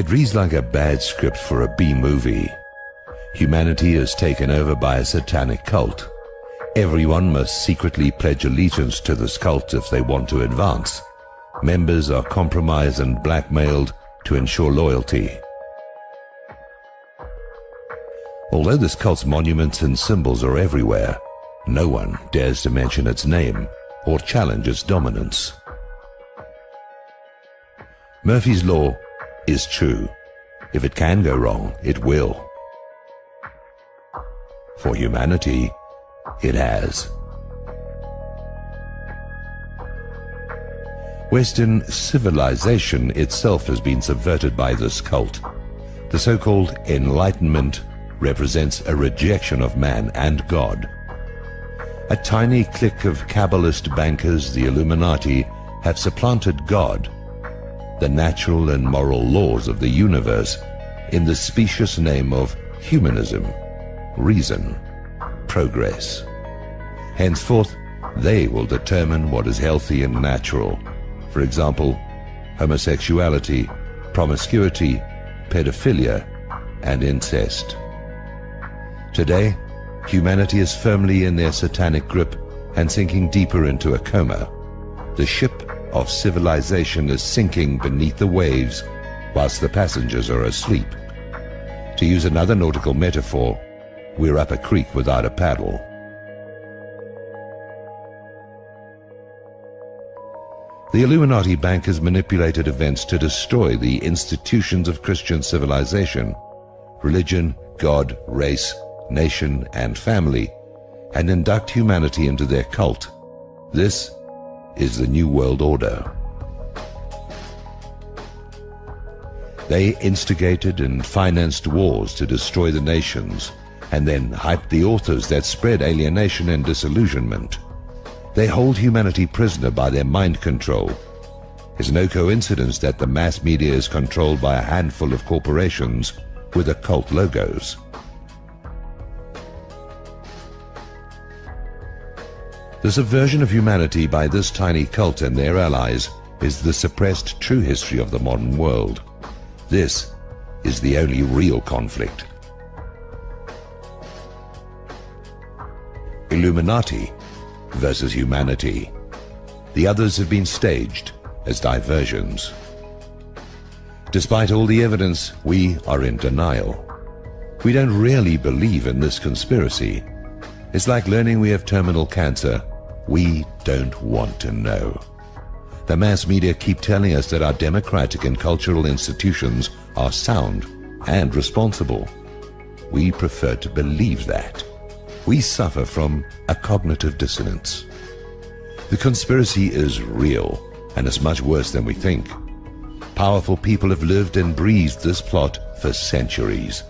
It reads like a bad script for a B-movie. Humanity is taken over by a satanic cult. Everyone must secretly pledge allegiance to this cult if they want to advance. Members are compromised and blackmailed to ensure loyalty. Although this cult's monuments and symbols are everywhere, no one dares to mention its name or challenge its dominance. Murphy's Law is true. If it can go wrong, it will. For humanity, it has. Western civilization itself has been subverted by this cult. The so-called Enlightenment represents a rejection of man and God. A tiny clique of Kabbalist bankers, the Illuminati, have supplanted God, the natural and moral laws of the universe, in the specious name of humanism, reason, progress. Henceforth, they will determine what is healthy and natural. For example, homosexuality, promiscuity, pedophilia, and incest. Today, humanity is firmly in their satanic grip and sinking deeper into a coma. The ship of civilization is sinking beneath the waves whilst the passengers are asleep. To use another nautical metaphor, we're up a creek without a paddle. The Illuminati bankers manipulated events to destroy the institutions of Christian civilization, religion, God, race, nation, and family, and induct humanity into their cult. This is the New World Order. They instigated and financed wars to destroy the nations, and then hyped the authors that spread alienation and disillusionment. They hold humanity prisoner by their mind control. It's no coincidence that the mass media is controlled by a handful of corporations with occult logos. The subversion of humanity by this tiny cult and their allies is the suppressed true history of the modern world. This is the only real conflict. Illuminati versus humanity. The others have been staged as diversions. Despite all the evidence, we are in denial. We don't really believe in this conspiracy. It's like learning we have terminal cancer. We don't want to know. The mass media keep telling us that our democratic and cultural institutions are sound and responsible. We prefer to believe that. We suffer from a cognitive dissonance. The conspiracy is real, and it's much worse than we think. Powerful people have lived and breathed this plot for centuries.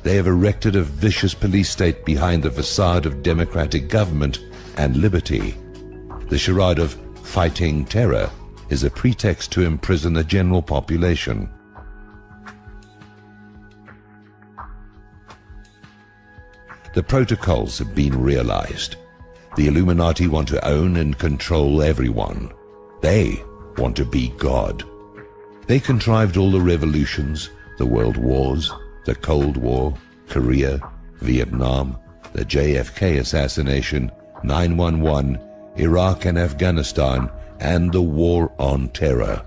They have erected a vicious police state behind the facade of democratic government and liberty. The charade of fighting terror is a pretext to imprison the general population. The protocols have been realized. The Illuminati want to own and control everyone. They want to be God. They contrived all the revolutions, the world wars, the Cold War, Korea, Vietnam, the JFK assassination, 9/11, Iraq and Afghanistan, and the war on terror.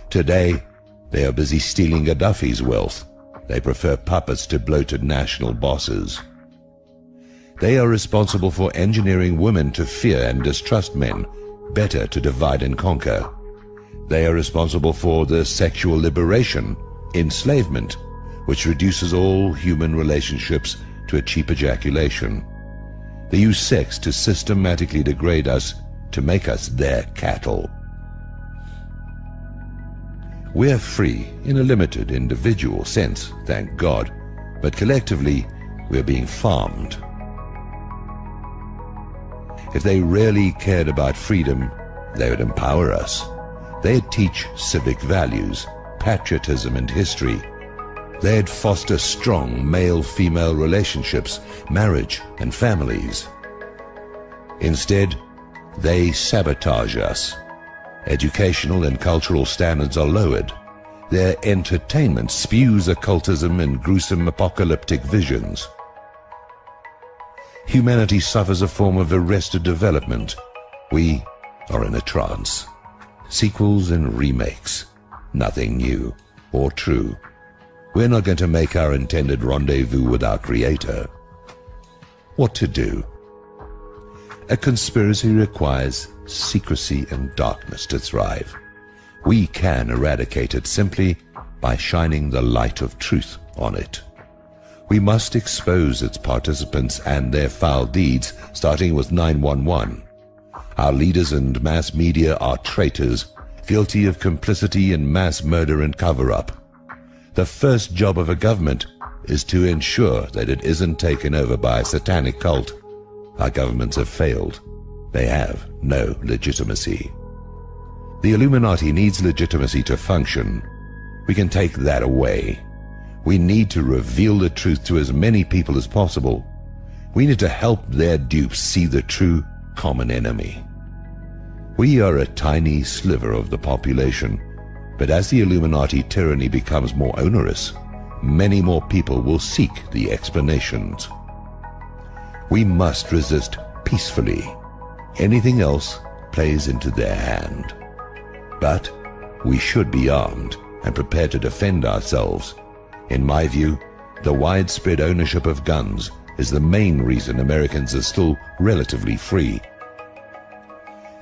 Today, they are busy stealing Gaddafi's wealth. They prefer puppets to bloated national bosses. They are responsible for engineering women to fear and distrust men, better to divide and conquer. They are responsible for the sexual liberation, enslavement, which reduces all human relationships to a cheap ejaculation. They use sex to systematically degrade us, to make us their cattle. We are free in a limited individual sense, thank God, but collectively we are being farmed. If they really cared about freedom, they would empower us. They'd teach civic values, patriotism and history. They'd foster strong male-female relationships, marriage and families. Instead, they sabotage us. Educational and cultural standards are lowered. Their entertainment spews occultism and gruesome apocalyptic visions. Humanity suffers a form of arrested development. We are in a trance. Sequels and remakes. Nothing new or true. We're not going to make our intended rendezvous with our Creator. What to do? A conspiracy requires secrecy and darkness to thrive. We can eradicate it simply by shining the light of truth on it. We must expose its participants and their foul deeds, starting with 911. Our leaders and mass media are traitors, guilty of complicity in mass murder and cover-up. The first job of a government is to ensure that it isn't taken over by a satanic cult. Our governments have failed. They have no legitimacy. The Illuminati needs legitimacy to function. We can take that away. We need to reveal the truth to as many people as possible. We need to help their dupes see the true common enemy. We are a tiny sliver of the population, but as the Illuminati tyranny becomes more onerous, many more people will seek the explanations. We must resist peacefully. Anything else plays into their hand. But we should be armed and prepared to defend ourselves. In my view, the widespread ownership of guns is the main reason Americans are still relatively free.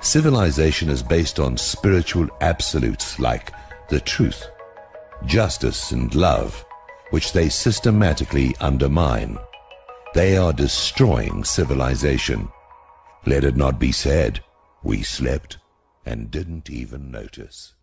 Civilization is based on spiritual absolutes like the truth, justice, and love, which they systematically undermine. They are destroying civilization. Let it not be said, we slept and didn't even notice.